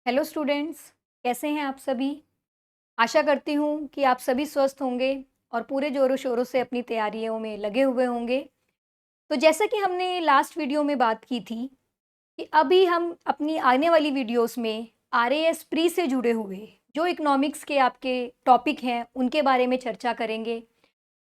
Hello students, कैसे हैं आप सभी। आशा करती हूँ कि आप सभी स्वस्थ होंगे और पूरे ज़ोरों शोरों से अपनी तैयारियों में लगे हुए होंगे। तो जैसा कि हमने लास्ट वीडियो में बात की थी कि अभी हम अपनी आने वाली वीडियोस में आरएएस प्री से जुड़े हुए जो इकोनॉमिक्स के आपके टॉपिक हैं उनके बारे में चर्चा करेंगे।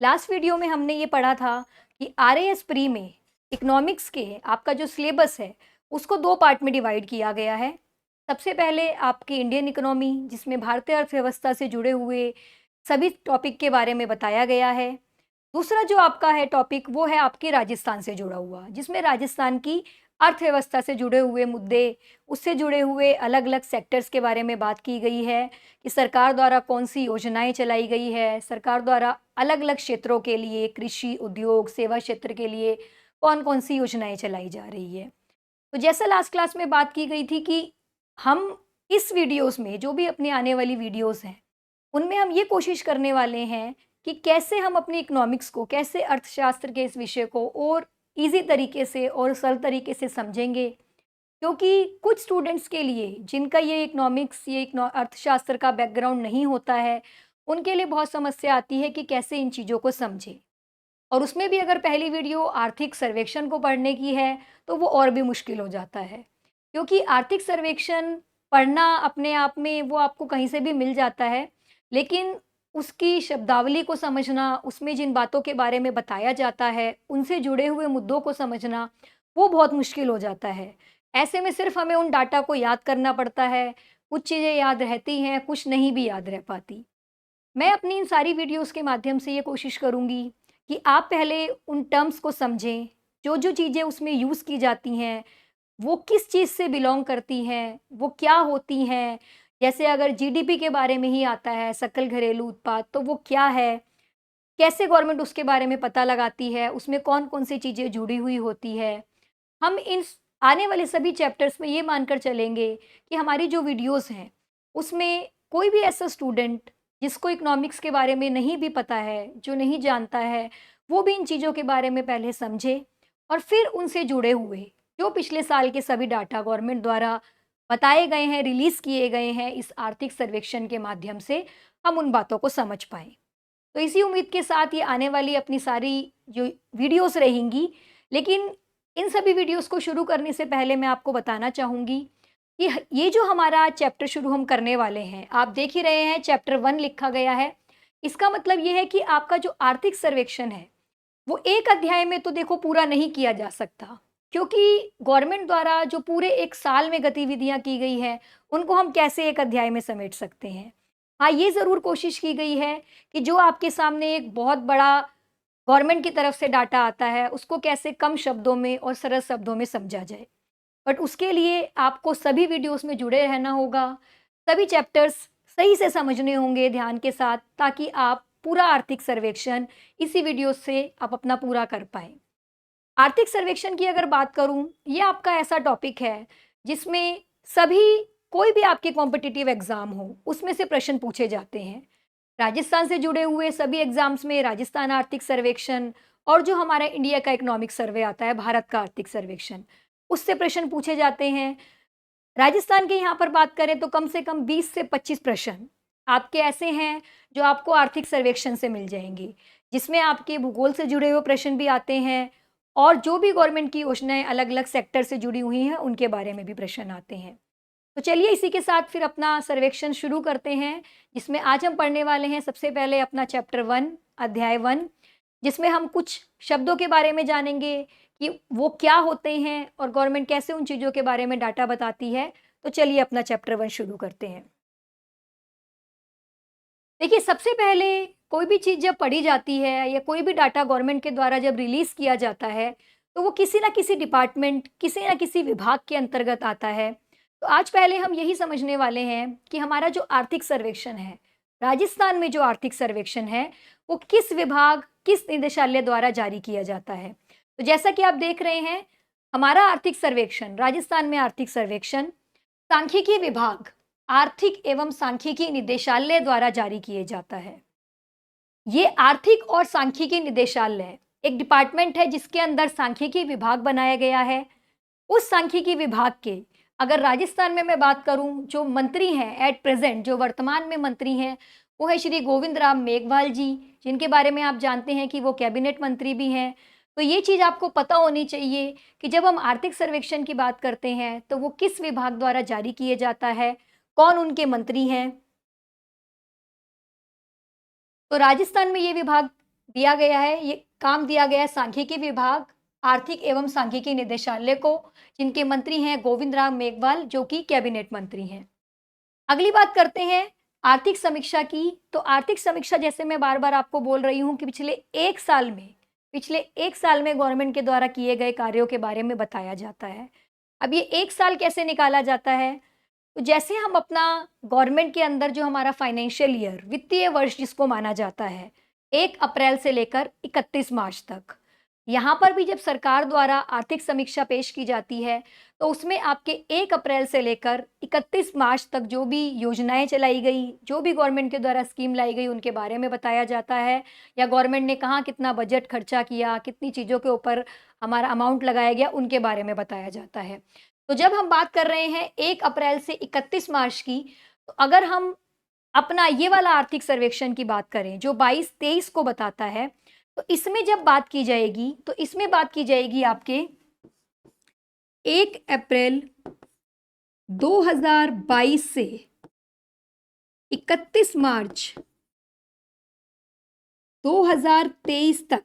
लास्ट वीडियो में हमने ये पढ़ा था कि आरएएस प्री में इकोनॉमिक्स के आपका जो सिलेबस है उसको दो पार्ट में डिवाइड किया गया है। सबसे पहले आपकी इंडियन इकोनॉमी, जिसमें भारतीय अर्थव्यवस्था से जुड़े हुए सभी टॉपिक के बारे में बताया गया है। दूसरा जो आपका है टॉपिक वो है आपके राजस्थान से जुड़ा हुआ, जिसमें राजस्थान की अर्थव्यवस्था से जुड़े हुए मुद्दे, उससे जुड़े हुए अलग-अलग सेक्टर्स के बारे में बात की गई है कि सरकार द्वारा कौन-सी योजनाएँ चलाई गई है, सरकार द्वारा अलग-अलग क्षेत्रों के लिए कृषि, उद्योग, सेवा क्षेत्र के लिए कौन-कौन सी योजनाएँ चलाई जा रही है। तो जैसा लास्ट क्लास में बात की गई थी कि हम इस वीडियोज़ में जो भी अपनी आने वाली वीडियोज़ हैं, उनमें हम ये कोशिश करने वाले हैं कि कैसे हम अपनी इकोनॉमिक्स को, कैसे अर्थशास्त्र के इस विषय को और ईज़ी तरीके से और सरल तरीके से समझेंगे। क्योंकि कुछ स्टूडेंट्स के लिए जिनका ये इकोनॉमिक्स, ये अर्थशास्त्र का बैकग्राउंड नहीं होता है, उनके लिए बहुत समस्या आती है कि कैसे इन चीज़ों को समझें। और उसमें भी अगर पहली वीडियो आर्थिक सर्वेक्षण को पढ़ने की है, तो वो और भी मुश्किल हो जाता है। क्योंकि आर्थिक सर्वेक्षण पढ़ना अपने आप में वो आपको कहीं से भी मिल जाता है, लेकिन उसकी शब्दावली को समझना, उसमें जिन बातों के बारे में बताया जाता है, उनसे जुड़े हुए मुद्दों को समझना, वो बहुत मुश्किल हो जाता है। ऐसे में सिर्फ़ हमें उन डाटा को याद करना पड़ता है, कुछ चीज़ें याद रहती हैं, कुछ नहीं भी याद रह पाती। मैं अपनी इन सारी वीडियोज़ के माध्यम से ये कोशिश करूँगी कि आप पहले उन टर्म्स को समझें, जो-जो चीज़ें उसमें यूज़ की जाती हैं, वो किस चीज़ से बिलॉन्ग करती हैं, वो क्या होती हैं। जैसे अगर जीडीपी के बारे में ही आता है, सकल घरेलू उत्पाद, तो वो क्या है? कैसे गवर्नमेंट उसके बारे में पता लगाती है? उसमें कौन-कौन सी चीज़ें जुड़ी हुई होती है? हम इन आने वाले सभी चैप्टर्स में ये मानकर चलेंगे कि हमारी जो वीडियोस हैं उसमें कोई भी ऐसा स्टूडेंट जिसको इकोनॉमिक्स के बारे में नहीं भी पता है, जो नहीं जानता है, वो भी इन चीज़ों के बारे में पहले समझे और फिर उनसे जुड़े हुए जो पिछले साल के सभी डाटा गवर्नमेंट द्वारा बताए गए हैं, रिलीज़ किए गए हैं, इस आर्थिक सर्वेक्षण के माध्यम से हम उन बातों को समझ पाएँ। तो इसी उम्मीद के साथ ये आने वाली अपनी सारी जो वीडियोस रहेंगी, लेकिन इन सभी वीडियोस को शुरू करने से पहले मैं आपको बताना चाहूँगी कि ये जो हमारा चैप्टर शुरू हम करने वाले हैं, आप देख ही रहे हैं चैप्टर 1 लिखा गया है। इसका मतलब ये है कि आपका जो आर्थिक सर्वेक्षण है, वो एक अध्याय में तो देखो पूरा नहीं किया जा सकता, क्योंकि गवर्नमेंट द्वारा जो पूरे 1 साल में गतिविधियाँ की गई हैं, उनको हम कैसे एक अध्याय में समेट सकते हैं। हाँ, ये ज़रूर कोशिश की गई है कि जो आपके सामने एक बहुत बड़ा गवर्नमेंट की तरफ से डाटा आता है, उसको कैसे कम शब्दों में और सरल शब्दों में समझा जाए। बट उसके लिए आपको सभी वीडियोस में जुड़े रहना होगा, सभी चैप्टर्स सही से समझने होंगे ध्यान के साथ, ताकि आप पूरा आर्थिक सर्वेक्षण इसी वीडियो से आप अपना पूरा कर पाएँ। आर्थिक सर्वेक्षण की अगर बात करूँ, ये आपका ऐसा टॉपिक है जिसमें सभी कोई भी आपके कॉम्पिटिटिव एग्ज़ाम हो, उसमें से प्रश्न पूछे जाते हैं। राजस्थान से जुड़े हुए सभी एग्ज़ाम्स में राजस्थान आर्थिक सर्वेक्षण और जो हमारा इंडिया का इकोनॉमिक सर्वे आता है, भारत का आर्थिक सर्वेक्षण, उससे प्रश्न पूछे जाते हैं। राजस्थान के यहाँ पर बात करें तो कम से कम 20 से 25 प्रश्न आपके ऐसे हैं जो आपको आर्थिक सर्वेक्षण से मिल जाएँगे, जिसमें आपके भूगोल से जुड़े हुए प्रश्न भी आते हैं और जो भी गवर्नमेंट की योजनाएँ अलग-अलग सेक्टर से जुड़ी हुई हैं, उनके बारे में भी प्रश्न आते हैं। तो चलिए इसी के साथ फिर अपना सर्वेक्षण शुरू करते हैं, जिसमें आज हम पढ़ने वाले हैं सबसे पहले अपना चैप्टर 1 अध्याय 1, जिसमें हम कुछ शब्दों के बारे में जानेंगे कि वो क्या होते हैं और गवर्नमेंट कैसे उन चीज़ों के बारे में डाटा बताती है। तो चलिए अपना चैप्टर 1 शुरू करते हैं। देखिए, सबसे पहले कोई भी चीज़ जब पढ़ी जाती है या कोई भी डाटा गवर्नमेंट के द्वारा जब रिलीज़ किया जाता है, तो वो किसी न किसी डिपार्टमेंट, किसी न किसी विभाग के अंतर्गत आता है। तो आज पहले हम यही समझने वाले हैं कि हमारा जो आर्थिक सर्वेक्षण है, राजस्थान में जो आर्थिक सर्वेक्षण है, वो किस विभाग, किस निदेशालय द्वारा जारी किया जाता है। तो जैसा कि आप देख रहे हैं, हमारा आर्थिक सर्वेक्षण, राजस्थान में आर्थिक सर्वेक्षण सांख्यिकी विभाग, आर्थिक एवं सांख्यिकी निदेशालय द्वारा जारी किए जाता है। ये आर्थिक और सांख्यिकी निदेशालय एक डिपार्टमेंट है जिसके अंदर सांख्यिकी विभाग बनाया गया है। उस सांख्यिकी विभाग के अगर राजस्थान में मैं बात करूँ, जो मंत्री हैं एट प्रेज़ेंट, जो वर्तमान में मंत्री हैं, वो है श्री गोविंद राम मेघवाल जी, जिनके बारे में आप जानते हैं कि वो कैबिनेट मंत्री भी हैं। तो ये चीज़ आपको पता होनी चाहिए कि जब हम आर्थिक सर्वेक्षण की बात करते हैं, तो वो किस विभाग द्वारा जारी किए जाता है, कौन उनके मंत्री हैं। तो राजस्थान में ये विभाग दिया गया है, ये काम दिया गया है सांख्यिकी विभाग, आर्थिक एवं सांख्यिकी निदेशालय को, जिनके मंत्री हैं गोविंद राम मेघवाल, जो कि कैबिनेट मंत्री हैं। अगली बात करते हैं आर्थिक समीक्षा की। तो आर्थिक समीक्षा, जैसे मैं बार-बार आपको बोल रही हूँ कि पिछले 1 साल में गवर्नमेंट के द्वारा किए गए कार्यों के बारे में बताया जाता है। अब ये 1 साल कैसे निकाला जाता है? तो जैसे हम अपना गवर्नमेंट के अंदर जो हमारा फाइनेंशियल ईयर, वित्तीय वर्ष जिसको माना जाता है, 1 अप्रैल से लेकर 31 मार्च तक, यहाँ पर भी जब सरकार द्वारा आर्थिक समीक्षा पेश की जाती है, तो उसमें आपके 1 अप्रैल से लेकर 31 मार्च तक जो भी योजनाएँ चलाई गई, जो भी गवर्नमेंट के द्वारा स्कीम लाई गई, उनके बारे में बताया जाता है, या गवर्नमेंट ने कहाँ कितना बजट खर्चा किया, कितनी चीज़ों के ऊपर हमारा अमाउंट लगाया गया, उनके बारे में बताया जाता है। तो जब हम बात कर रहे हैं 1 अप्रैल से 31 मार्च की, तो अगर हम अपना ये वाला आर्थिक सर्वेक्षण की बात करें, जो 22-23 को बताता है, तो इसमें जब बात की जाएगी, तो इसमें बात की जाएगी आपके 1 अप्रैल 2022 से 31 मार्च 2023 तक।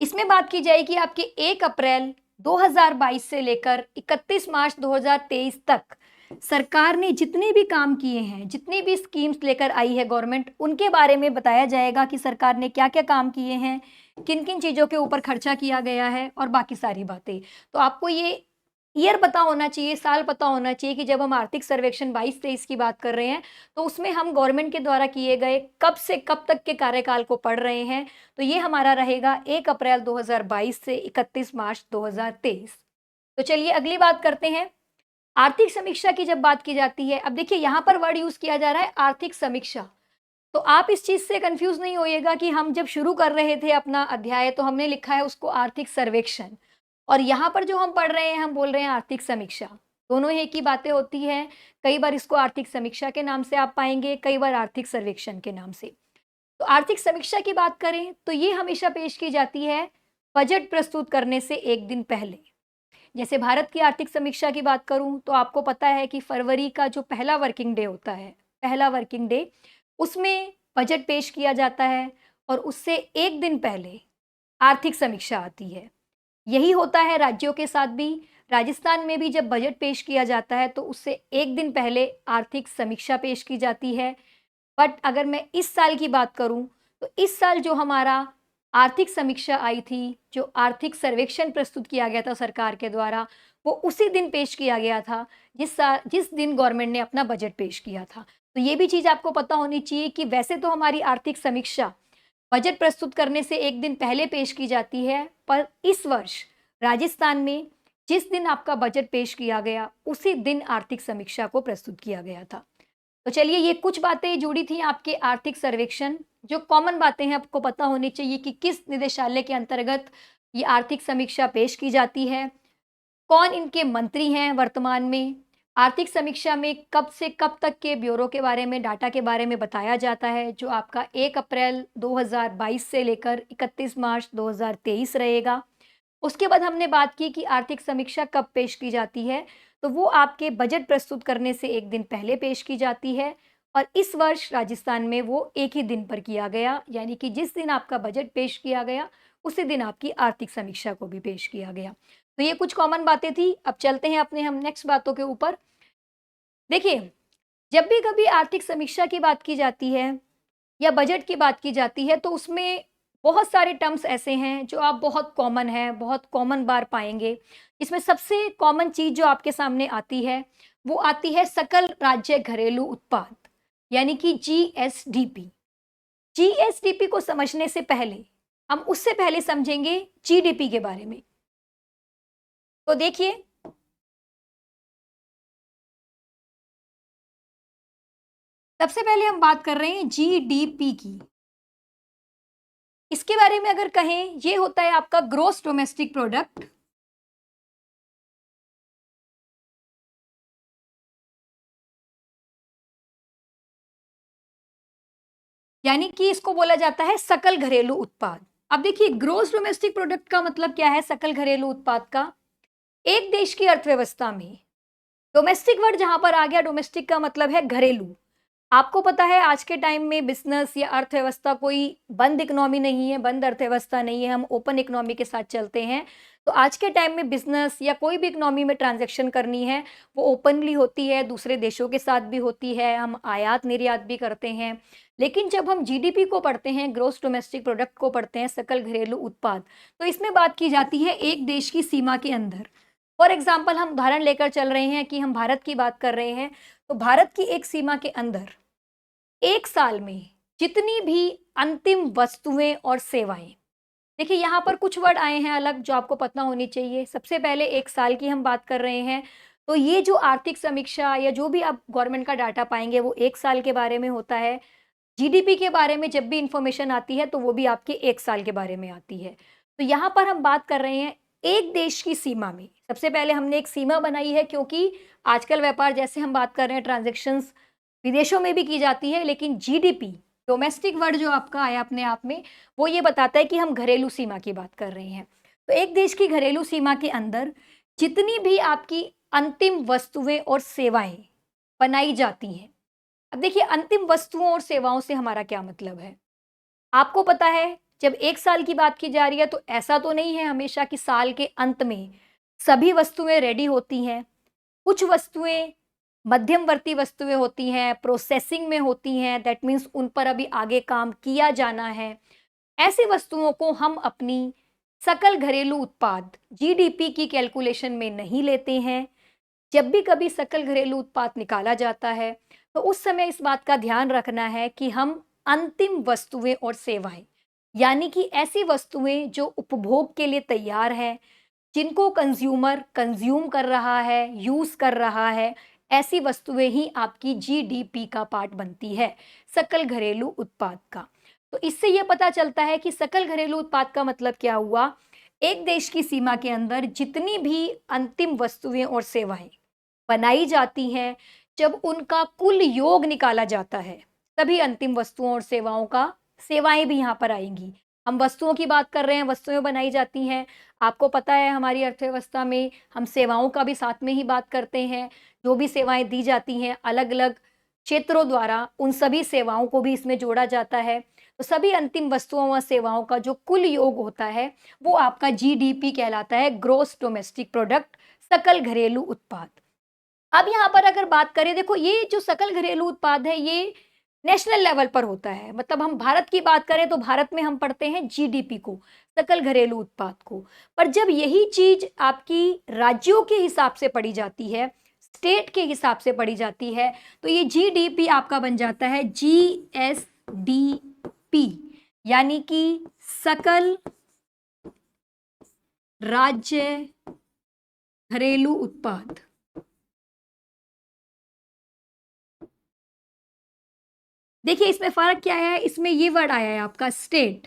इसमें बात की जाएगी आपके 1 अप्रैल 2022 से लेकर 31 मार्च 2023 तक सरकार ने जितने भी काम किए हैं, जितनी भी स्कीम्स लेकर आई है गवर्नमेंट, उनके बारे में बताया जाएगा कि सरकार ने क्या-क्या काम किए हैं, किन-किन चीज़ों के ऊपर खर्चा किया गया है और बाकी सारी बातें। तो आपको ये ईयर पता होना चाहिए, साल पता होना चाहिए कि जब हम आर्थिक सर्वेक्षण 22-23 की बात कर रहे हैं, तो उसमें हम गवर्नमेंट के द्वारा किए गए कब से कब तक के कार्यकाल को पढ़ रहे हैं। तो ये हमारा रहेगा 1 अप्रैल 2022 से 31 मार्च 2023। तो चलिए अगली बात करते हैं। आर्थिक समीक्षा की जब बात की जाती है, अब देखिए यहाँ पर वर्ड यूज़ किया जा रहा है आर्थिक समीक्षा। तो आप इस चीज़ से कन्फ्यूज़ नहीं होइएगा कि हम जब शुरू कर रहे थे अपना अध्याय, तो हमने लिखा है उसको आर्थिक सर्वेक्षण, और यहाँ पर जो हम पढ़ रहे हैं, हम बोल रहे हैं आर्थिक समीक्षा। दोनों एक ही बातें होती हैं। कई बार इसको आर्थिक समीक्षा के नाम से आप पाएँगे, कई बार आर्थिक सर्वेक्षण के नाम से। तो आर्थिक समीक्षा की बात करें, तो ये हमेशा पेश की जाती है बजट प्रस्तुत करने से 1 दिन पहले। जैसे भारत की आर्थिक समीक्षा की बात करूँ, तो आपको पता है कि फरवरी का जो पहला वर्किंग डे होता है, पहला वर्किंग डे, उसमें बजट पेश किया जाता है, और उससे 1 दिन पहले आर्थिक समीक्षा आती है। यही होता है राज्यों के साथ भी। राजस्थान में भी जब बजट पेश किया जाता है, तो उससे 1 दिन पहले आर्थिक समीक्षा पेश की जाती है। बट अगर मैं इस साल की बात करूँ, तो इस साल जो हमारा आर्थिक समीक्षा आई थी, जो आर्थिक सर्वेक्षण प्रस्तुत किया गया था सरकार के द्वारा, वो उसी दिन पेश किया गया था, जिस दिन गवर्नमेंट ने अपना बजट पेश किया था। तो ये भी चीज़ आपको पता होनी चाहिए कि वैसे तो हमारी आर्थिक समीक्षा बजट प्रस्तुत करने से 1 दिन पहले पेश की जाती है, पर इस वर्ष राजस्थान में जिस दिन आपका बजट पेश किया गया, उसी दिन आर्थिक समीक्षा को प्रस्तुत किया गया था। तो चलिए, ये कुछ बातें जुड़ी थी आपके आर्थिक सर्वेक्षण। जो कॉमन बातें हैं आपको पता होनी चाहिए कि किस निदेशालय के अंतर्गत ये आर्थिक समीक्षा पेश की जाती है, कौन इनके मंत्री हैं वर्तमान में, आर्थिक समीक्षा में कब से कब तक के ब्यूरो के बारे में, डाटा के बारे में बताया जाता है, जो आपका 1 अप्रैल 2022 से लेकर 31 मार्च 2023 रहेगा। उसके बाद हमने बात की कि आर्थिक समीक्षा कब पेश की जाती है, तो वो आपके बजट प्रस्तुत करने से 1 दिन पहले पेश की जाती है, और इस वर्ष राजस्थान में वो एक ही दिन पर किया गया, यानी कि जिस दिन आपका बजट पेश किया गया, उसी दिन आपकी आर्थिक समीक्षा को भी पेश किया गया। तो ये कुछ कॉमन बातें थी। अब चलते हैं अपने हम नेक्स्ट बातों के ऊपर। देखिए, जब भी कभी आर्थिक समीक्षा की बात की जाती है या बजट की बात की जाती है, तो उसमें बहुत सारे टर्म्स ऐसे हैं जो आप बहुत कॉमन है, बहुत कॉमन बार पाएँगे। इसमें सबसे कॉमन चीज़ जो आपके सामने आती है, वो आती है सकल राज्य घरेलू उत्पाद, यानी कि जीएसडीपी। जीएसडीपी को समझने से पहले, हम उससे पहले समझेंगे जीडीपी के बारे में। तो देखिए, सबसे पहले हम बात कर रहे हैं जीडीपी की। इसके बारे में अगर कहें, ये होता है आपका ग्रॉस डोमेस्टिक प्रोडक्ट। यानी कि इसको बोला जाता है सकल घरेलू उत्पाद। अब देखिए, ग्रॉस डोमेस्टिक प्रोडक्ट का मतलब क्या है सकल घरेलू उत्पाद का? एक देश की अर्थव्यवस्था में डोमेस्टिक वर्ड जहां पर आ गया, डोमेस्टिक का मतलब है घरेलू। आपको पता है आज के टाइम में बिजनेस या अर्थव्यवस्था कोई बंद इकोनॉमी नहीं है, बंद अर्थव्यवस्था नहीं है, हम ओपन इकोनॉमी के साथ चलते हैं। तो आज के टाइम में बिजनेस या कोई भी इकोनॉमी में ट्रांजैक्शन करनी है, वो ओपनली होती है, दूसरे देशों के साथ भी होती है, हम आयात निर्यात भी करते हैं। लेकिन जब हम जीडीपी को पढ़ते हैं, ग्रोस डोमेस्टिक प्रोडक्ट को पढ़ते हैं, सकल घरेलू उत्पाद, तो इसमें बात की जाती है एक देश की सीमा के अंदर। फॉर एग्जाम्पल हम उदाहरण लेकर चल रहे हैं कि हम भारत की बात कर रहे हैं, तो भारत की एक सीमा के अंदर एक साल में जितनी भी अंतिम वस्तुएं और सेवाएं, देखिए यहाँ पर कुछ वर्ड आए हैं अलग जो आपको पता होनी चाहिए। सबसे पहले एक साल की हम बात कर रहे हैं, तो ये जो आर्थिक समीक्षा या जो भी आप गवर्नमेंट का डाटा पाएंगे वो एक साल के बारे में होता है। जीडीपी के बारे में जब भी इंफॉर्मेशन आती है तो वो भी आपके एक साल के बारे में आती है। तो यहाँ पर हम बात कर रहे हैं एक देश की सीमा में। सबसे पहले हमने एक सीमा बनाई है क्योंकि आजकल व्यापार जैसे हम बात कर रहे हैं, ट्रांजेक्शन्स विदेशों में भी की जाती है, लेकिन जीडीपी डोमेस्टिक वर्ड जो आपका आया अपने आप में, वो ये बताता है कि हम घरेलू सीमा की बात कर रहे हैं। तो एक देश की घरेलू सीमा के अंदर जितनी भी आपकी अंतिम वस्तुएं और सेवाएं बनाई जाती हैं। अब देखिए, अंतिम वस्तुओं और सेवाओं से हमारा क्या मतलब है? आपको पता है, जब एक साल की बात की जा रही है तो ऐसा तो नहीं है हमेशा कि साल के अंत में सभी वस्तुएं रेडी होती हैं। कुछ वस्तुएं मध्यमवर्ती वस्तुएं होती हैं, प्रोसेसिंग में होती हैं, दैट मीन्स उन पर अभी आगे काम किया जाना है। ऐसी वस्तुओं को हम अपनी सकल घरेलू उत्पाद जीडीपी की कैलकुलेशन में नहीं लेते हैं। जब भी कभी सकल घरेलू उत्पाद निकाला जाता है, तो उस समय इस बात का ध्यान रखना है कि हम अंतिम वस्तुएं और सेवाएं, यानी कि ऐसी वस्तुएं जो उपभोग के लिए तैयार हैं, जिनको कंज्यूमर कंज्यूम कर रहा है, यूज कर रहा है, ऐसी वस्तुएं ही आपकी जीडीपी का पार्ट बनती है, सकल घरेलू उत्पाद का। तो इससे यह पता चलता है कि सकल घरेलू उत्पाद का मतलब क्या हुआ? एक देश की सीमा के अंदर जितनी भी अंतिम वस्तुएं और सेवाएं बनाई जाती हैं, जब उनका कुल योग निकाला जाता है, तभी अंतिम वस्तुओं और सेवाओं का, सेवाएं भी यहाँ पर आएंगी। हम वस्तुओं की बात कर रहे हैं, वस्तुएं बनाई जाती हैं। आपको पता है हमारी अर्थव्यवस्था में हम सेवाओं का भी साथ में ही बात करते हैं। जो भी सेवाएं दी जाती हैं अलग अलग क्षेत्रों द्वारा, उन सभी सेवाओं को भी इसमें जोड़ा जाता है। तो सभी अंतिम वस्तुओं व सेवाओं का जो कुल योग होता है, वो आपका जीडीपी कहलाता है, ग्रोस डोमेस्टिक प्रोडक्ट, सकल घरेलू उत्पाद। अब यहाँ पर अगर बात करें, देखो ये जो सकल घरेलू उत्पाद है ये नेशनल लेवल पर होता है। मतलब हम भारत की बात करें तो भारत में हम पढ़ते हैं जीडीपी को, सकल घरेलू उत्पाद को। पर जब यही चीज आपकी राज्यों के हिसाब से पढ़ी जाती है, स्टेट के हिसाब से पढ़ी जाती है, तो ये जीडीपी आपका बन जाता है जीएसडीपी, यानी कि सकल राज्य घरेलू उत्पाद। देखिए इसमें फ़र्क क्या है, इसमें ये वर्ड आया है आपका स्टेट।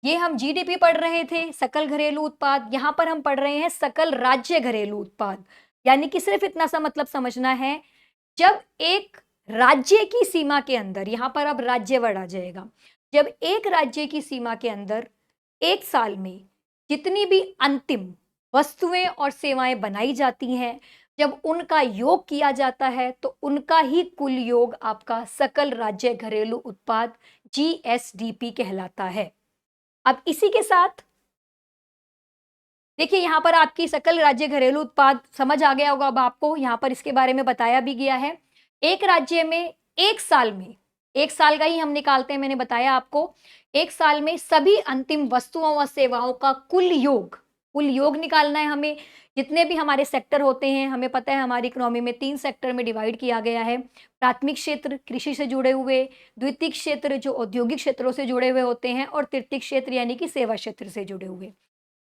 ये हम जीडीपी पढ़ रहे थे, सकल घरेलू उत्पाद, यहाँ पर हम पढ़ रहे हैं सकल राज्य घरेलू उत्पाद। यानी कि सिर्फ इतना सा मतलब समझना है, जब एक राज्य की सीमा के अंदर, यहाँ पर अब राज्य वर्ड आ जाएगा, जब एक राज्य की सीमा के अंदर एक साल में जितनी भी अंतिम वस्तुएं और सेवाएं बनाई जाती हैं, जब उनका योग किया जाता है, तो उनका ही कुल योग आपका सकल राज्य घरेलू उत्पाद जीएसडीपी कहलाता है। अब इसी के साथ देखिए, यहाँ पर आपकी सकल राज्य घरेलू उत्पाद समझ आ गया होगा अब आपको, यहाँ पर इसके बारे में बताया भी गया है। एक राज्य में एक साल में, एक साल का ही हम निकालते हैं, मैंने बताया आपको, एक साल में सभी अंतिम वस्तुओं व सेवाओं का कुल योग निकालना है हमें। जितने भी हमारे सेक्टर होते हैं, हमें पता है हमारी इकोनॉमी में 3 सेक्टर में डिवाइड किया गया है। प्राथमिक क्षेत्र कृषि से जुड़े हुए, द्वितीयक क्षेत्र जो औद्योगिक क्षेत्रों से जुड़े हुए होते हैं, और तृतीयक क्षेत्र यानी कि सेवा क्षेत्र से जुड़े हुए।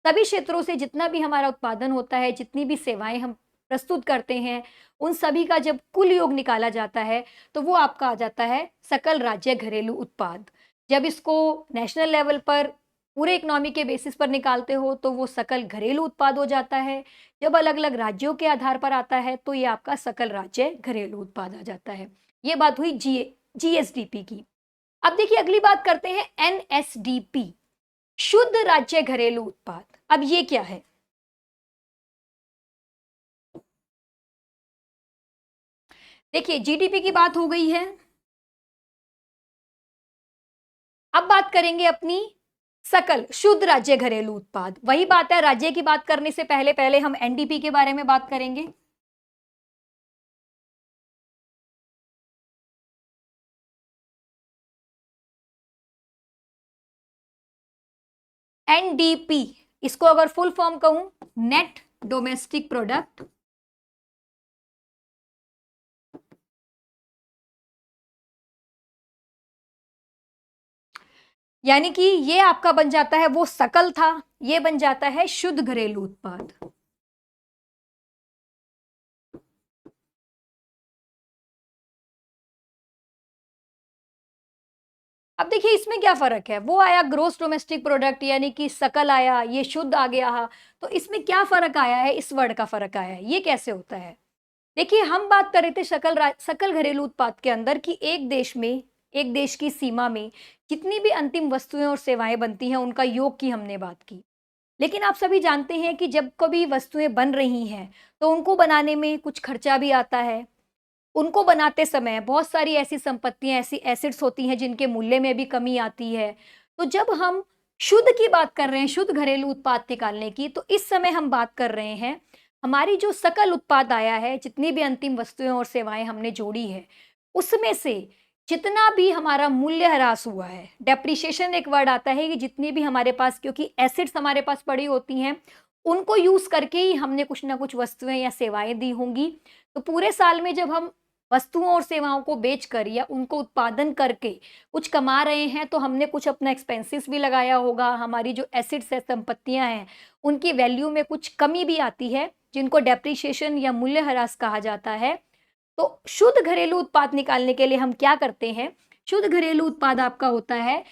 सभी क्षेत्रों से जितना भी हमारा उत्पादन होता है, जितनी भी सेवाएं हम प्रस्तुत करते हैं, उन सभी का जब कुल योग निकाला जाता है, तो वो आपका आ जाता है सकल राज्य घरेलू उत्पाद। जब इसको नेशनल लेवल पर पूरे इकोनॉमी के बेसिस पर निकालते हो तो वो सकल घरेलू उत्पाद हो जाता है। जब अलग-अलग राज्यों के आधार पर आता है तो ये आपका सकल राज्य घरेलू उत्पाद आ जाता है। ये बात हुई जीएसडीपी की। अब देखिए अगली बात करते हैं एनएसडीपी, शुद्ध राज्य घरेलू उत्पाद। अब ये क्या है? देखिए जीडीपी की बात हो गई है। अब बात करेंगे अपनी सकल शुद्ध राज्य घरेलू उत्पाद। वही बात है, राज्य की बात करने से पहले पहले हम एनडीपी के बारे में बात करेंगे। एनडीपी, इसको अगर फुल फॉर्म कहूं, नेट डोमेस्टिक प्रोडक्ट। यानी कि ये आपका बन जाता है, वो सकल था, ये बन जाता है शुद्ध घरेलू उत्पाद। अब देखिए इसमें क्या फर्क है, वो आया ग्रोस डोमेस्टिक प्रोडक्ट यानी कि सकल आया, ये शुद्ध आ गया। तो इसमें क्या फर्क आया है, इस वर्ड का फर्क आया है, ये कैसे होता है? देखिए हम बात कर रहे थे सकल घरेलू उत्पाद के अंदर कि एक देश में, एक देश की सीमा में जितनी भी अंतिम वस्तुएं और सेवाएं बनती हैं उनका योग की हमने बात की। लेकिन आप सभी जानते हैं कि जब कभी वस्तुएं बन रही हैं तो उनको बनाने में कुछ खर्चा भी आता है। उनको बनाते समय बहुत सारी ऐसी संपत्तियां, ऐसी एसेट्स होती हैं जिनके मूल्य में भी कमी आती है। तो जब हम शुद्ध की बात कर रहे हैं, शुद्ध घरेलू उत्पाद निकालने की, तो इस समय हम बात कर रहे हैं हमारी जो सकल उत्पाद आया है, जितनी भी अंतिम वस्तुएं और सेवाएं हमने जोड़ी है, उसमें से जितना भी हमारा मूल्य ह्रास हुआ है, डेप्रिसिएशन एक वर्ड आता है कि जितनी भी हमारे पास, क्योंकि एसेट्स हमारे पास पड़ी होती हैं, उनको यूज करके ही हमने कुछ ना कुछ वस्तुएं या सेवाएं दी होंगी। तो पूरे साल में जब हम वस्तुओं और सेवाओं को बेचकर या उनको उत्पादन करके कुछ कमा रहे हैं तो हमने कुछ अपना एक्सपेंसेस भी लगाया होगा। हमारी जो एसेट्स है, संपत्तियां हैं, उनकी वैल्यू में कुछ कमी भी आती है, जिनको डेप्रिसिएशन या मूल्यह्रास कहा जाता है। तो शुद्ध घरेलू उत्पाद निकालने के लिए हम क्या करते हैं? शुद्ध घरेलू उत्पाद आपका होता है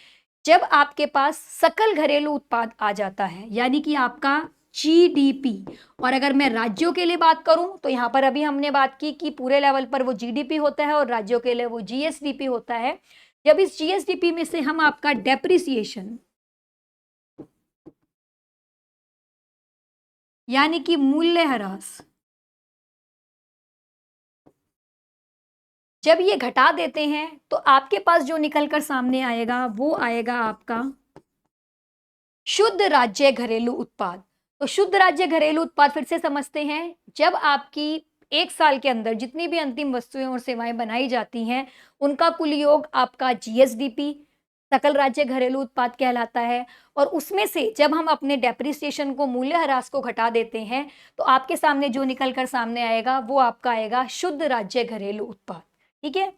जब आपके पास सकल घरेलू उत्पाद आ जाता है, यानी कि आपका जीडीपी। और अगर मैं राज्यों के लिए बात करूं तो यहां पर अभी हमने बात की कि पूरे लेवल पर वो जीडीपी होता है और राज्यों के लिए वो जीएसडीपी होता है। जब इस जीएसडीपी में से हम आपका डेप्रिसिएशन यानी कि मूल्यह्रास, जब ये घटा देते हैं तो आपके पास जो निकल कर सामने आएगा वो आएगा आपका शुद्ध राज्य घरेलू उत्पाद। तो शुद्ध राज्य घरेलू उत्पाद फिर से समझते हैं, जब आपकी एक साल के अंदर जितनी भी अंतिम वस्तुएं और सेवाएं बनाई जाती हैं उनका कुल योग आपका जीएसडीपी, सकल राज्य घरेलू उत्पाद कहलाता है। और उसमें से जब हम अपने डेप्रिसिएशन को, मूल्यह्रास को घटा देते हैं तो आपके सामने जो निकल कर सामने आएगा वो आपका आएगा शुद्ध राज्य घरेलू उत्पाद। ठीक है,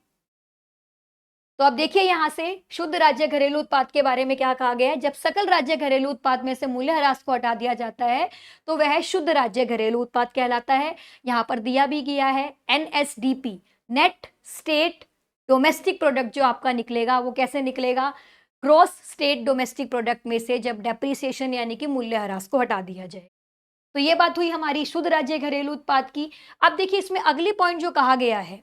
तो अब देखिए यहां से शुद्ध राज्य घरेलू उत्पाद के बारे में क्या कहा गया है। जब सकल राज्य घरेलू उत्पाद में से मूल्यह्रास को हटा दिया जाता है तो वह शुद्ध राज्य घरेलू उत्पाद कहलाता है। यहां पर दिया भी गया है NSDP, net state domestic product जो आपका निकलेगा वो कैसे निकलेगा? ग्रॉस स्टेट डोमेस्टिक प्रोडक्ट में से जब डेप्रिसिएशन यानी कि मूल्यह्रास को हटा दिया जाए। तो ये बात हुई हमारी शुद्ध राज्य घरेलू उत्पाद की। अब देखिए इसमें अगली पॉइंट जो कहा गया है,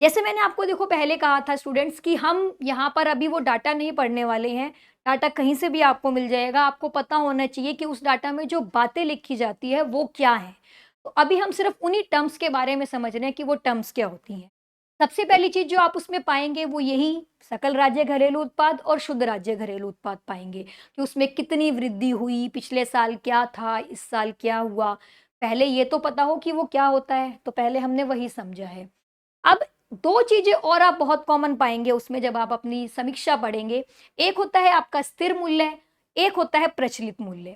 जैसे मैंने आपको देखो पहले कहा था स्टूडेंट्स कि हम यहाँ पर अभी वो डाटा नहीं पढ़ने वाले हैं। डाटा कहीं से भी आपको मिल जाएगा, आपको पता होना चाहिए कि उस डाटा में जो बातें लिखी जाती है वो क्या है। तो अभी हम सिर्फ उन्हीं टर्म्स के बारे में समझ रहे हैं कि वो टर्म्स क्या होती हैं। सबसे पहली चीज जो आप उसमें पाएंगे वो यही सकल राज्य घरेलू उत्पाद और शुद्ध राज्य घरेलू उत्पाद पाएंगे कि उसमें कितनी वृद्धि हुई, पिछले साल क्या था, इस साल क्या हुआ। पहले ये तो पता हो कि वो क्या होता है, तो पहले हमने वही समझा है। अब 2 चीज़ें और आप बहुत कॉमन पाएँगे उसमें जब आप अपनी समीक्षा पढ़ेंगे। एक होता है आपका स्थिर मूल्य, एक होता है प्रचलित मूल्य।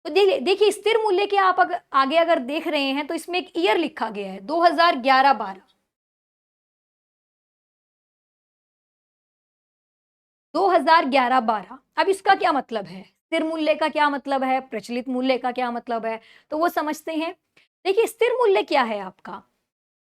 तो देखिए स्थिर मूल्य के आप आगे अगर देख रहे हैं तो इसमें एक ईयर लिखा गया है 2011-12। 2011-12, अब इसका क्या मतलब है? स्थिर मूल्य का क्या मतलब है? प्रचलित मूल्य का क्या मतलब है? तो वो समझते हैं। देखिए स्थिर मूल्य क्या है आपका?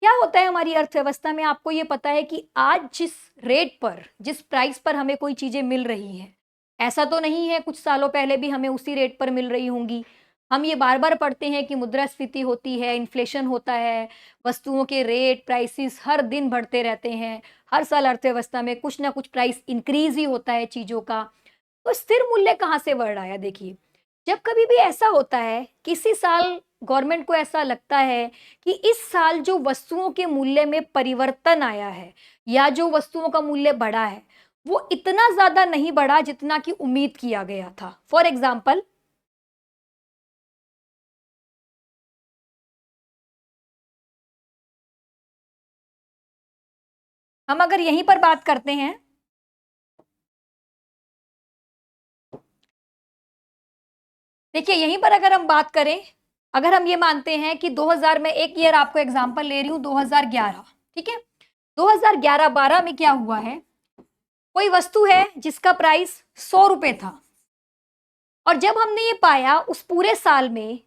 क्या होता है हमारी अर्थव्यवस्था में? आपको ये पता है कि आज जिस रेट पर, जिस प्राइस पर हमें कोई चीजें मिल रही हैं, ऐसा तो नहीं है कुछ सालों पहले भी हमें उसी रेट पर मिल रही होंगी। हम ये बार-बार पढ़ते हैं कि मुद्रास्फीति होती है, इन्फ्लेशन होता है, वस्तुओं के रेट, प्राइसेस हर दिन बढ़ते रहते हैं। हर साल अर्थव्यवस्था में कुछ ना कुछ प्राइस इंक्रीज़ ही होता है चीज़ों का। तो स्थिर मूल्य कहाँ से वर्ड आया देखिए, जब कभी भी ऐसा होता है, किसी साल गवर्नमेंट को ऐसा लगता है कि इस साल जो वस्तुओं के मूल्य में परिवर्तन आया है या जो वस्तुओं का मूल्य बढ़ा है, वो इतना ज़्यादा नहीं बढ़ा जितना कि उम्मीद किया गया था। फॉर एग्ज़ाम्पल हम अगर यहीं पर बात करते हैं, देखिए यहीं पर अगर हम बात करें, अगर हम ये मानते हैं कि 2000 में एक ईयर आपको एग्ज़ाम्पल ले रही हूँ 2011, ठीक है? 2011-12 में क्या हुआ है, कोई वस्तु है जिसका प्राइस ₹100 था और जब हमने ये पाया उस पूरे साल में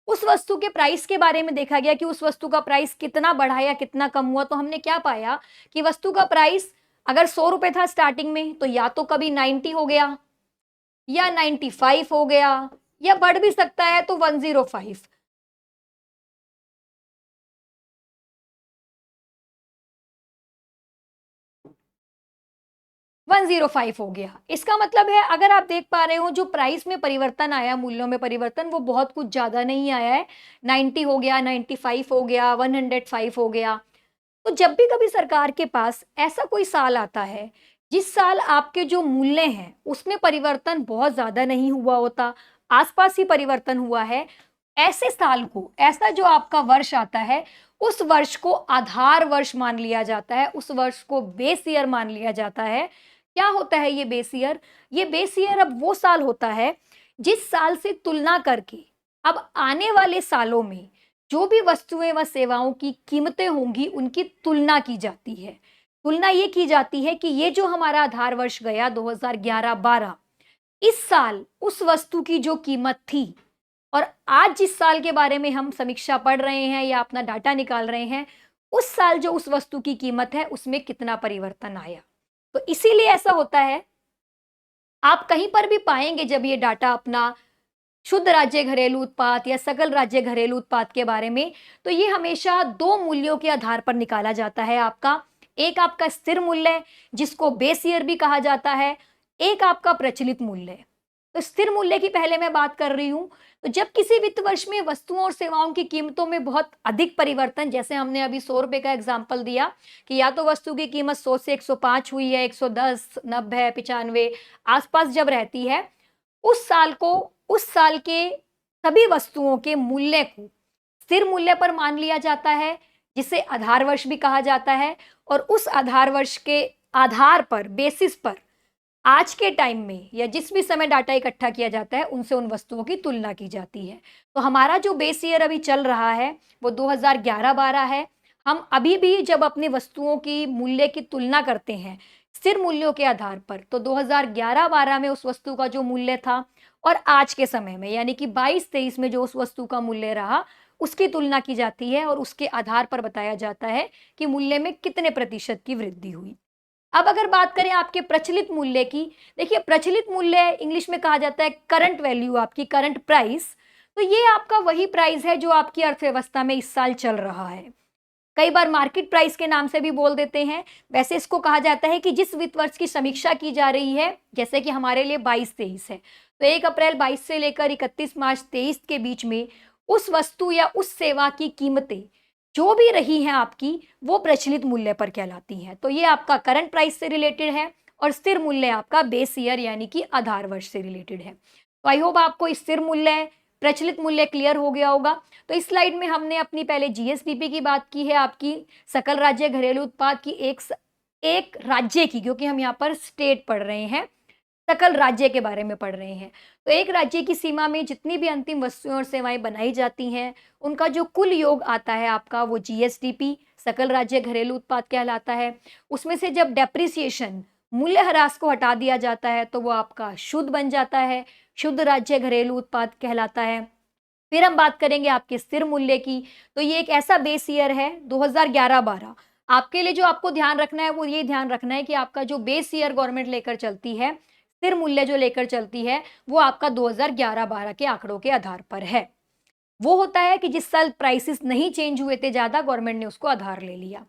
उस वस्तु के प्राइस के बारे में देखा गया कि उस वस्तु का प्राइस कितना बढ़ा या कितना कम हुआ, तो हमने क्या पाया कि वस्तु का प्राइस अगर ₹100 था स्टार्टिंग में, तो या तो कभी 90 हो गया या 95 हो गया या बढ़ भी सकता है तो 105। 105 हो गया। इसका मतलब है अगर आप देख पा रहे हो जो प्राइस में परिवर्तन आया, मूल्यों में परिवर्तन, वो बहुत कुछ ज़्यादा नहीं आया है। 90 हो गया, 95 हो गया, 105 हो गया। तो जब भी कभी सरकार के पास ऐसा कोई साल आता है, जिस साल आपके जो मूल्य हैं, उसमें परिवर्तन बहुत ज़्यादा नहीं हुआ होता, आस-पास ही परिवर्तन हुआ है, ऐसे साल को, ऐसा जो आपका वर्ष आता है, उस वर्ष को आधार वर्ष मान लिया जाता है, उस वर्ष को बेस ईयर मान लिया जाता है। क्या होता है ये बेस ईयर? ये बेस ईयर अब वो साल होता है, जिस साल से तुलना करके अब आने वाले सालों में जो भी वस्तुएं व सेवाओं की कीमतें होंगी, उनकी तुलना की जाती है। तुलना ये की जाती है कि ये जो हमारा आधार वर्ष गया 2011-12, इस साल उस वस्तु की जो कीमत थी और आज जिस साल के बारे में हम समीक्षा पढ़ रहे हैं या अपना डाटा निकाल रहे हैं, उस साल जो उस वस्तु की कीमत है, उसमें कितना परिवर्तन आया। तो इसीलिए ऐसा होता है, आप कहीं पर भी पाएँगे जब ये डाटा अपना शुद्ध राज्य घरेलू उत्पाद या सकल राज्य घरेलू उत्पाद के बारे में, तो ये हमेशा 2 मूल्यों के आधार पर निकाला जाता है आपका। एक आपका स्थिर मूल्य जिसको बेस ईयर भी कहा जाता है, एक आपका प्रचलित मूल्य। तो स्थिर मूल्य की पहले मैं बात कर रही हूँ, तो जब किसी वित्त वर्ष में वस्तुओं और सेवाओं की कीमतों में बहुत अधिक परिवर्तन, जैसे हमने अभी ₹100 का एग्ज़ाम्पल दिया कि या तो वस्तु की कीमत 100 से 105 हुई है, 110, 90, 95 आस-पास जब रहती है, उस साल को, उस साल के सभी वस्तुओं के मूल्य को स्थिर मूल्य पर मान लिया जाता है, जिसे आधार वर्ष भी कहा जाता है और उस आधार वर्ष के आधार पर, बेसिस पर आज के टाइम में या जिस भी समय डाटा इकट्ठा किया जाता है, उनसे उन वस्तुओं की तुलना की जाती है। तो हमारा जो बेस ईयर अभी चल रहा है, वो 2011-12 है। हम अभी भी जब अपनी वस्तुओं की मूल्य की तुलना करते हैं, स्थिर मूल्यों के आधार पर, तो 2011-12 में उस वस्तु का जो मूल्य था और आज के समय में यानी कि 22-23 में जो उस वस्तु का मूल्य रहा, उसकी तुलना की जाती है और उसके आधार पर बताया जाता है कि मूल्य में कितने प्रतिशत की वृद्धि हुई। अब अगर बात करें आपके प्रचलित मूल्य की, देखिए प्रचलित मूल्य इंग्लिश में कहा जाता है करंट वैल्यू, आपकी करंट प्राइस। तो ये आपका वही प्राइस है जो आपकी अर्थव्यवस्था में इस साल चल रहा है। कई बार मार्केट प्राइस के नाम से भी बोल देते हैं। वैसे इसको कहा जाता है कि जिस वित्त वर्ष की समीक्षा की जा रही है, जैसे कि हमारे लिए 22-23 है, तो 1 अप्रैल 22 से लेकर 31 मार्च 23 के बीच में उस वस्तु या उस सेवा की कीमतें जो भी रही हैं आपकी, वो प्रचलित मूल्य पर कहलाती हैं। तो ये आपका करंट प्राइस से रिलेटेड है और स्थिर मूल्य आपका बेस ईयर यानी कि आधार वर्ष से रिलेटेड है। तो आई होप आपको स्थिर मूल्य, प्रचलित मूल्य क्लियर हो गया होगा। तो इस स्लाइड में हमने अपनी पहले जीएसडीपी की बात की है, आपकी सकल राज्य घरेलू उत्पाद की एक राज्य की, क्योंकि हम यहाँ पर स्टेट पढ़ रहे हैं, सकल राज्य के बारे में पढ़ रहे हैं। तो एक राज्य की सीमा में जितनी भी अंतिम वस्तुएं और सेवाएं बनाई जाती हैं, उनका जो कुल योग आता है आपका, वो जीएसडीपी सकल राज्य घरेलू उत्पाद कहलाता है। उसमें से जब डेप्रिसिएशन, मूल्यह्रास को हटा दिया जाता है, तो वो आपका शुद्ध बन जाता है, शुद्ध राज्य घरेलू उत्पाद कहलाता है। फिर हम बात करेंगे आपके स्थिर मूल्य की। तो ये एक ऐसा बेस ईयर है 2011-12। आपके लिए जो आपको ध्यान रखना है, वो ये ध्यान रखना है कि आपका जो बेस ईयर गवर्नमेंट लेकर चलती है, स्थिर मूल्य जो लेकर चलती है वो आपका 2011-12 के आंकड़ों के आधार पर है। वो होता है कि जिस साल प्राइसेस नहीं चेंज हुए थे ज़्यादा, गवर्नमेंट ने उसको आधार ले लिया।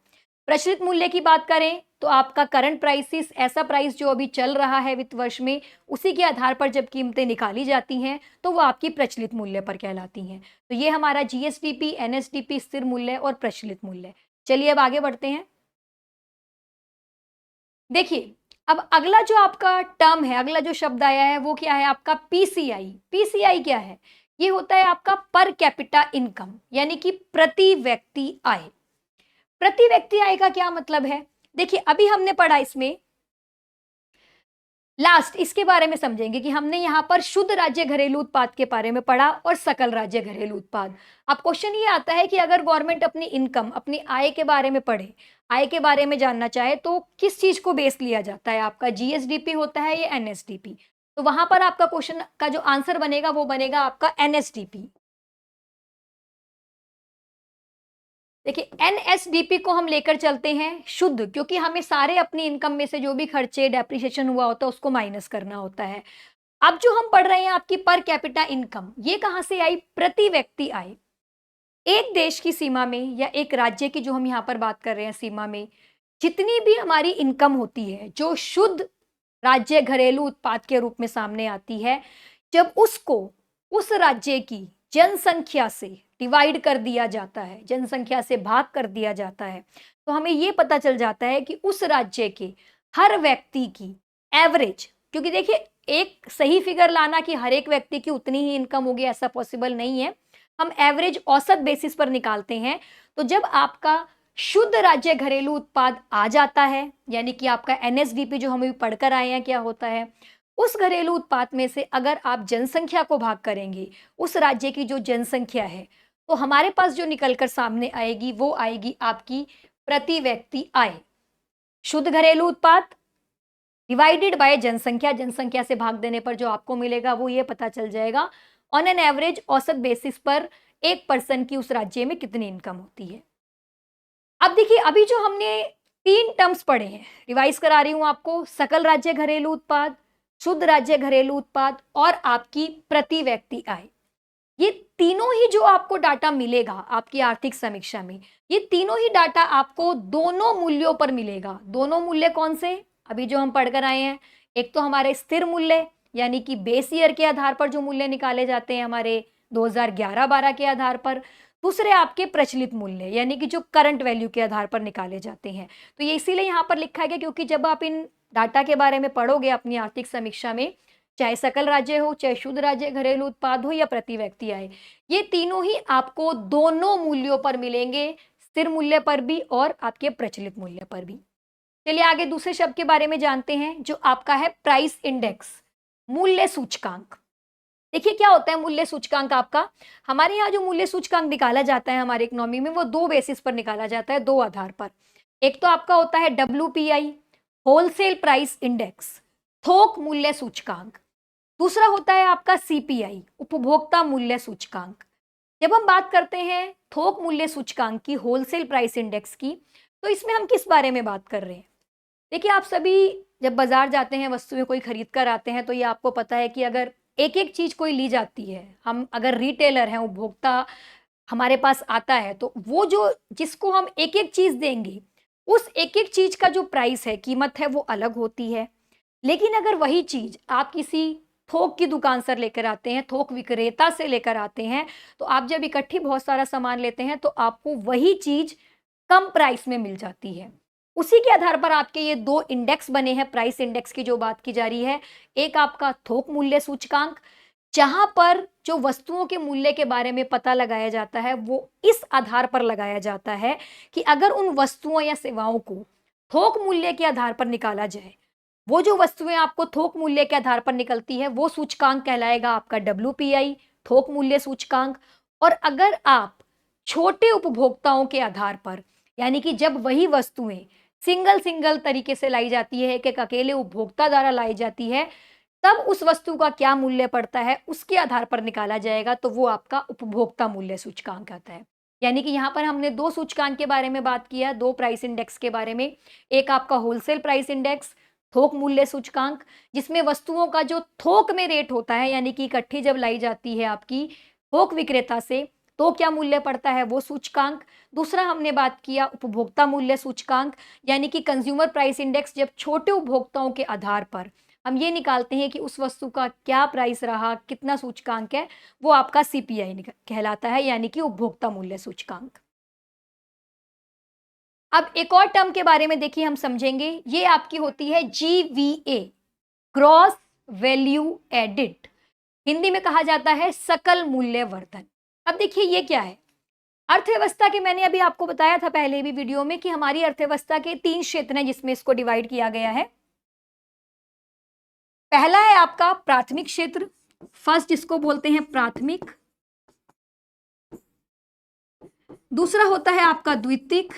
प्रचलित मूल्य की बात करें तो आपका करंट प्राइसेस, ऐसा प्राइस जो अभी चल रहा है वित्त वर्ष में, उसी के आधार पर जब कीमतें निकाली जाती हैं तो वो आपकी प्रचलित मूल्य पर कहलाती हैं। तो ये हमारा जीएसडीपी, एनएसडीपी, स्थिर मूल्य और प्रचलित मूल्य। चलिए अब आगे बढ़ते हैं। देखिए, अब अगला जो आपका टर्म है, अगला जो शब्द आया है वो क्या है आपका पीसीआई। पीसीआई क्या है? ये होता है आपका पर कैपिटा इनकम, यानी कि प्रति व्यक्ति आय। प्रति व्यक्ति आय का क्या मतलब है? देखिए, अभी हमने पढ़ा इसमें लास्ट इसके बारे में समझेंगे कि हमने यहाँ पर शुद्ध राज्य घरेलू उत्पाद के बारे में पढ़ा और सकल राज्य घरेलू उत्पाद। अब क्वेश्चन ये आता है कि अगर गवर्नमेंट अपनी इनकम, अपनी आय के बारे में पढ़े, आय के बारे में जानना चाहे तो किस चीज को बेस लिया जाता है? आपका जीएसडीपी होता है या एनएसडीपी? तो वहां पर आपका क्वेश्चन का जो आंसर बनेगा वो बनेगा आपका एनएसडीपी। देखिए, एनएसडीपी को हम लेकर चलते हैं शुद्ध, क्योंकि हमें सारे अपनी इनकम में से जो भी खर्चे, डेप्रिसिएशन हुआ होता है उसको माइनस करना होता है। अब जो हम पढ़ रहे हैं आपकी पर कैपिटा इनकम, ये कहां से आई? प्रति व्यक्ति आय। एक देश की सीमा में या एक राज्य की जो हम यहाँ पर बात कर रहे हैं सीमा में, जितनी भी हमारी इनकम होती है जो शुद्ध राज्य घरेलू उत्पाद के रूप में सामने आती है, जब उसको उस राज्य की जनसंख्या से डिवाइड कर दिया जाता है, जनसंख्या से भाग कर दिया जाता है, तो हमें ये पता चल जाता है कि उस राज्य के हर व्यक्ति की एवरेज, क्योंकि देखिए एक सही फिगर लाना कि हर एक व्यक्ति की उतनी ही इनकम होगी ऐसा पॉसिबल नहीं है, हम एवरेज औसत बेसिस पर निकालते हैं। तो जब आपका शुद्ध राज्य घरेलू उत्पाद आ जाता है, यानी कि आपका एनएसडीपी जो हम अभी पढ़कर आए हैं क्या होता है, उस घरेलू उत्पाद में से अगर आप जनसंख्या को भाग करेंगे, उस राज्य की जो जनसंख्या है, तो हमारे पास जो निकलकर सामने आएगी वो आएगी आपकी प्रति व्यक्ति आय। शुद्ध घरेलू उत्पाद डिवाइडेड बाय जनसंख्या, जनसंख्या से भाग देने पर जो आपको मिलेगा वो ये पता चल जाएगा ऑन एन एवरेज औसत बेसिस पर एक पर्सन की उस राज्य में कितनी इनकम होती है। अब देखिए, अभी जो हमने 3 टर्म्स पढ़े हैं, रिवाइज करा रही हूं आपको, सकल राज्य घरेलू उत्पाद, शुद्ध राज्य घरेलू उत्पाद और आपकी प्रति व्यक्ति आय। ये तीनों ही जो आपको डाटा मिलेगा आपकी आर्थिक समीक्षा में, ये तीनों ही डाटा आपको दोनों मूल्यों पर मिलेगा। दोनों मूल्य कौन से? अभी जो हम पढ़कर आए हैं, एक तो हमारे स्थिर मूल्य, यानी कि बेस ईयर के आधार पर जो मूल्य निकाले जाते हैं हमारे 2011-12 के आधार पर। दूसरे आपके प्रचलित मूल्य, यानी कि जो करंट वैल्यू के आधार पर निकाले जाते हैं। तो ये इसीलिए यहाँ पर लिखा गया क्योंकि जब आप इन डाटा के बारे में पढ़ोगे अपनी आर्थिक समीक्षा में, चाहे सकल राज्य हो, चाहे शुद्ध राज्य घरेलू उत्पाद हो या प्रति व्यक्ति आय, ये तीनों ही आपको दोनों मूल्यों पर मिलेंगे, स्थिर मूल्य पर भी और आपके प्रचलित मूल्य पर भी। चलिए आगे दूसरे शब्द के बारे में जानते हैं जो आपका है प्राइस इंडेक्स, मूल्य सूचकांक। देखिए क्या होता है मूल्य सूचकांक आपका, हमारे यहाँ जो मूल्य सूचकांक निकाला जाता है हमारे इकोनॉमी में वो 2 बेसिस पर निकाला जाता है, 2 आधार पर। एक तो आपका होता है WPI, होलसेल प्राइस इंडेक्स, थोक मूल्य सूचकांक। दूसरा होता है आपका CPI, उपभोक्ता मूल्य सूचकांक। जब हम बात करते हैं थोक मूल्य सूचकांक की, होलसेल प्राइस इंडेक्स की, तो इसमें हम किस बारे में बात कर रहे हैं? देखिए, आप सभी जब बाजार जाते हैं, वस्तुएं कोई खरीद कर आते हैं, तो ये आपको पता है कि अगर एक एक चीज कोई ली जाती है, हम अगर रिटेलर हैं, उपभोक्ता हमारे पास आता है, तो वो जो जिसको हम एक एक चीज देंगे, उस एक एक चीज का जो प्राइस है, कीमत है, वो अलग होती है। लेकिन अगर वही चीज आप किसी थोक की दुकान से लेकर आते हैं, थोक विक्रेता से लेकर आते हैं, तो आप जब इकट्ठी बहुत सारा सामान लेते हैं तो आपको वही चीज कम प्राइस में मिल जाती है। उसी के आधार पर आपके ये 2 इंडेक्स बने हैं, प्राइस इंडेक्स की जो बात की जा रही है। एक आपका थोक मूल्य सूचकांक, जहां पर जो वस्तुओं के मूल्य के बारे में पता लगाया जाता है वो इस आधार पर लगाया जाता है कि अगर उन वस्तुओं या सेवाओं को थोक मूल्य के आधार पर निकाला जाए, वो जो वस्तुएं आपको थोक मूल्य के आधार पर निकलती है वो सूचकांक कहलाएगा आपका WPI, थोक मूल्य सूचकांक। और अगर आप छोटे उपभोक्ताओं के आधार पर, यानी कि जब वही वस्तुएं सिंगल सिंगल तरीके से लाई जाती है, एक अकेले उपभोक्ता द्वारा लाई जाती है, तब उस वस्तु का क्या मूल्य पड़ता है उसके आधार पर निकाला जाएगा, तो वो आपका उपभोक्ता मूल्य सूचकांक आता है। यानी कि यहाँ पर हमने 2 सूचकांक के बारे में बात किया, 2 प्राइस इंडेक्स के बारे में। एक आपका होलसेल प्राइस इंडेक्स, थोक मूल्य सूचकांक, जिसमें वस्तुओं का जो थोक में रेट होता है, यानी कि इकट्ठी जब लाई जाती है आपकी थोक विक्रेता से, तो क्या मूल्य पड़ता है, वो सूचकांक। दूसरा हमने बात किया उपभोक्ता मूल्य सूचकांक, यानी कि कंज्यूमर प्राइस इंडेक्स, जब छोटे उपभोक्ताओं के आधार पर हम ये निकालते हैं कि उस वस्तु का क्या प्राइस रहा, कितना सूचकांक है, वो आपका सीपीआई कहलाता है, यानी कि उपभोक्ता मूल्य सूचकांक। अब एक और टर्म के बारे में देखिए हम समझेंगे, ये आपकी होती है GVA, gross value added. Hindi में कहा जाता है सकल मूल्य वर्धन। अब देखिए ये क्या है, अर्थव्यवस्था के, मैंने अभी आपको बताया था पहले भी वीडियो में कि हमारी अर्थव्यवस्था के 3 क्षेत्र हैं जिसमें इसको डिवाइड किया गया है। पहला है आपका प्राथमिक क्षेत्र, फर्स्ट जिसको बोलते हैं प्राथमिक। दूसरा होता है आपका द्वितीयक,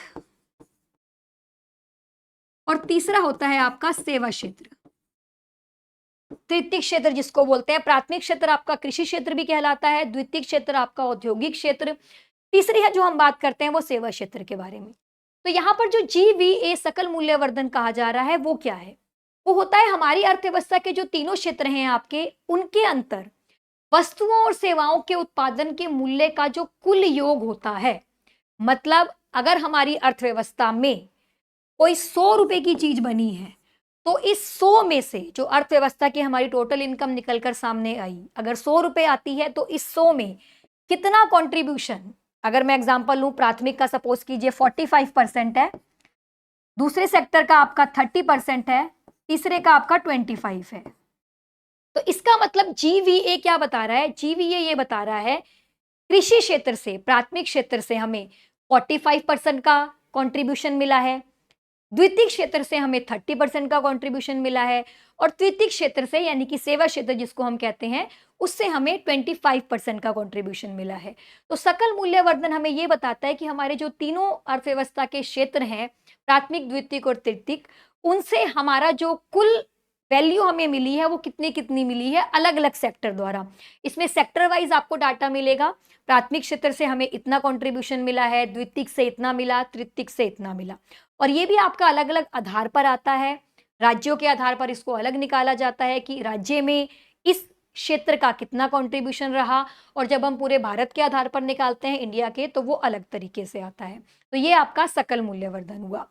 और तीसरा होता है आपका सेवा क्षेत्र। तृतीयक क्षेत्र जिसको बोलते हैं, प्राथमिक क्षेत्र आपका कृषि क्षेत्र भी कहलाता है, द्वितीयक क्षेत्र आपका औद्योगिक क्षेत्र, तीसरी है जो हम बात करते हैं वो सेवा क्षेत्र के बारे में। तो यहाँ पर जो जीवीए सकल मूल्यवर्धन कहा जा रहा है वो क्या है, वो होता है हमारी अर्थव्यवस्था के जो तीनों क्षेत्र हैं आपके, उनके अंतर वस्तुओं और सेवाओं के उत्पादन के मूल्य का जो कुल योग होता है। मतलब अगर हमारी अर्थव्यवस्था में कोई 100 रुपए की चीज बनी है, तो इस 100 में से जो अर्थव्यवस्था की हमारी टोटल इनकम निकलकर सामने आई, अगर 100 रुपए आती है तो इस 100 में कितना कंट्रीब्यूशन, अगर मैं एग्जांपल लूं प्राथमिक का, सपोज कीजिए 45% है, दूसरे सेक्टर का आपका 30% है, तीसरे का आपका 25 है। तो इसका मतलब जीवीए क्या बता रहा है, जीवीए ये बता रहा है कृषि क्षेत्र से, प्राथमिक क्षेत्र से हमें 45% का कंट्रीब्यूशन मिला है, द्वितीयक क्षेत्र से हमें 30% का कंट्रीब्यूशन मिला है, और तृतीयक क्षेत्र से यानी कि सेवा क्षेत्र जिसको हम कहते हैं, उससे हमें 25% का कंट्रीब्यूशन मिला है। तो सकल मूल्यवर्धन हमें यह बताता है कि हमारे जो तीनों अर्थव्यवस्था के क्षेत्र हैं, प्राथमिक, द्वितीयक और तृतीयक, उनसे हमारा जो कुल वैल्यू हमें मिली है वो कितनी कितनी मिली है अलग अलग सेक्टर द्वारा। इसमें सेक्टर वाइज आपको डाटा मिलेगा, प्राथमिक क्षेत्र से हमें इतना कंट्रीब्यूशन मिला है, द्वितीयक से इतना मिला, तृतीयक से इतना मिला, और ये भी आपका अलग अलग आधार पर आता है, राज्यों के आधार पर इसको अलग निकाला जाता है कि राज्य में इस क्षेत्र का कितना कंट्रीब्यूशन रहा, और जब हम पूरे भारत के आधार पर निकालते हैं इंडिया के, तो वो अलग तरीके से आता है। तो ये आपका सकल मूल्यवर्धन हुआ,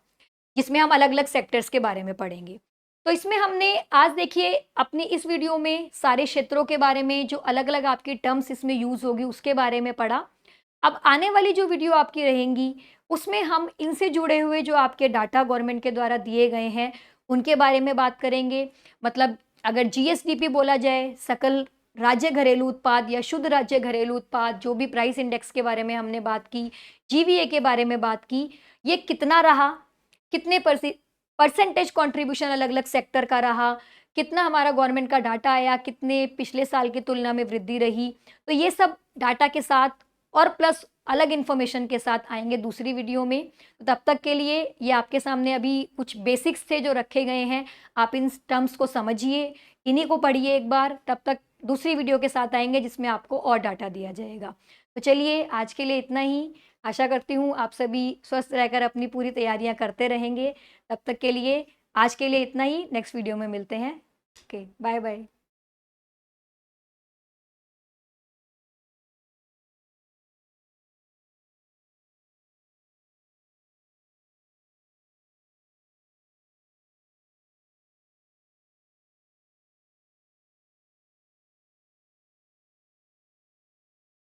जिसमें हम अलग अलग सेक्टर्स के बारे में पढ़ेंगे। तो इसमें हमने आज देखिए अपनी इस वीडियो में सारे क्षेत्रों के बारे में, जो अलग अलग आपकी टर्म्स इसमें यूज होगी उसके बारे में पढ़ा। अब आने वाली जो वीडियो आपकी रहेंगी उसमें हम इनसे जुड़े हुए जो आपके डाटा गवर्नमेंट के द्वारा दिए गए हैं उनके बारे में बात करेंगे। मतलब अगर जीएसडीपी बोला जाए, सकल राज्य घरेलू उत्पाद या शुद्ध राज्य घरेलू उत्पाद, जो भी प्राइस इंडेक्स के बारे में हमने बात की, जीवीए के बारे में बात की, ये कितना रहा, कितने परसेंटेज कंट्रीब्यूशन अलग अलग सेक्टर का रहा, कितना हमारा गवर्नमेंट का डाटा आया, कितने पिछले साल की तुलना में वृद्धि रही। तो ये सब डाटा के साथ और प्लस अलग इन्फॉर्मेशन के साथ आएंगे दूसरी वीडियो में। तो तब तक के लिए ये आपके सामने अभी कुछ बेसिक्स थे जो रखे गए हैं, आप इन टर्म्स को समझिए, इन्हीं को पढ़िए एक बार। तब तक दूसरी वीडियो के साथ आएंगे जिसमें आपको और डाटा दिया जाएगा। तो चलिए आज के लिए इतना ही। आशा करती हूँ आप सभी स्वस्थ रहकर अपनी पूरी तैयारियां करते रहेंगे। तब तक के लिए आज के लिए इतना ही, नेक्स्ट वीडियो में मिलते हैं। Okay, bye bye.